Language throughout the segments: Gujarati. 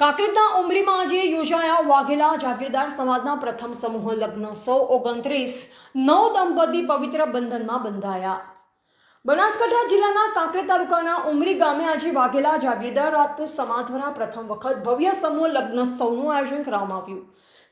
કાંકરેજના ઉમરીમાં આજે યોજાયા વાઘેલા જાગીરદાર સમાજના પ્રથમ સમૂહ લગ્નોત્સવ 29 દંપતી પવિત્ર બંધનમાં બંધાયા। બનાસકાંઠા જિલ્લાના કાંકરેજ તાલુકાના ઉમરી ગામે આજે વાઘેલા જાગીરદાર રાજપૂત સમાજ દ્વારા પ્રથમ વખત ભવ્ય સમૂહ લગ્નોત્સવનું આયોજન કરવામાં આવ્યું।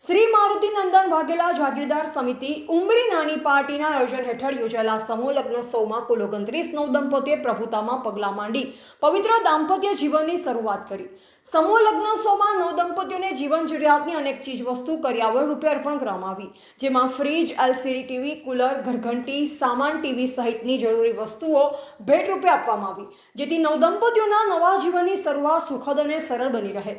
શ્રી મારુતિ નંદન વાઘેલા જાગીરદાર સમિતિ ઉમરી નાની પાર્ટીના આયોજન હેઠળ યોજાયેલા સમૂહ લગ્નોત્સવમાં કુલ 29 નવદંપતીઓએ પ્રભુતામાં પગલાં માંડી પવિત્ર દાંપત્ય જીવનની શરૂઆત કરી। સમૂહ લગ્નોત્સવમાં નવદંપતીઓને જીવન જરૂરિયાતની અનેક ચીજવસ્તુ કરિયાવર રૂપે અર્પણ કરવામાં આવી, જેમાં ફ્રીજ, એલસીડી ટીવી, કુલર, ઘરઘંટી, સામાન ટીવી સહિતની જરૂરી વસ્તુઓ ભેટ રૂપે આપવામાં આવી, જેથી નવદંપતીઓના નવા જીવનની શરૂઆત સુખદ અને સરળ બની રહે।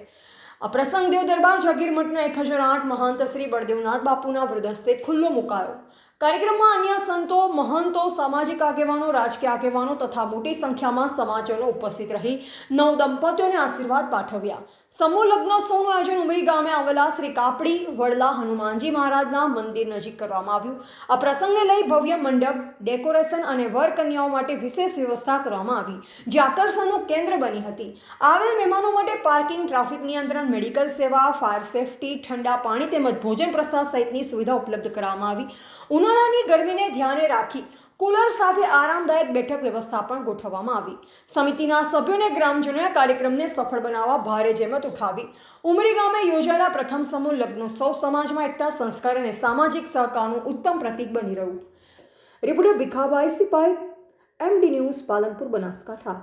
આ પ્રસંગ દેવ દરબાર જાગીર મઠના 1008 મહંત શ્રી બળદેવનાથ બાપુના વૃદ્ધસ્તે ખુલ્લો મુકાયો। કાર્યક્રમમાં અન્ય સંતો, મહંતો, સામાજિક આગેવાનો, રાજકીય આગેવાનો તથા મોટી સંખ્યામાં સમાજજનો ઉપસ્થિત રહી નવદંપતીઓને આશીર્વાદ પાઠવ્યા। સમૂહ લગ્નોત્સવનું આયોજન ઉમરી ગામે આવેલા શ્રી કાપડી વડલા હનુમાનજી મહારાજના મંદિર નજીક કરવામાં આવ્યું। આ પ્રસંગને લઈ ભવ્ય મંડપ, ડેકોરેશન અને વર કન્યાઓ માટે વિશેષ વ્યવસ્થા કરવામાં આવી, જે આકર્ષણનું કેન્દ્ર બની હતી। આવેલ મહેમાનો માટે પાર્કિંગ, ટ્રાફિક નિયંત્રણ, મેડિકલ સેવા, ફાયર સેફટી, ઠંડા પાણી તેમજ ભોજન પ્રસાદ સહિતની સુવિધા ઉપલબ્ધ કરવામાં આવી। ઉનાળાની ગરમીને ધ્યાને રાખી કુલર સાથે આરામદાયક બેઠક વ્યવસ્થા પણ ગોઠવવામાં આવી। સમિતિના સભ્યોને ગ્રામજનોએ કાર્યક્રમને સફળ બનાવવા ભારે જહેમત ઉઠાવી। ઉમરી ગામે યોજાયેલા પ્રથમ સમૂહ લગ્નોત્સવ સમાજમાં એકતા, સંસ્કાર અને સામાજિક સહકારનું ઉત્તમ પ્રતીક બની રહ્યું। Reporter Bhikhabhai Sipai, MD news, Palanpur, Banaskantha.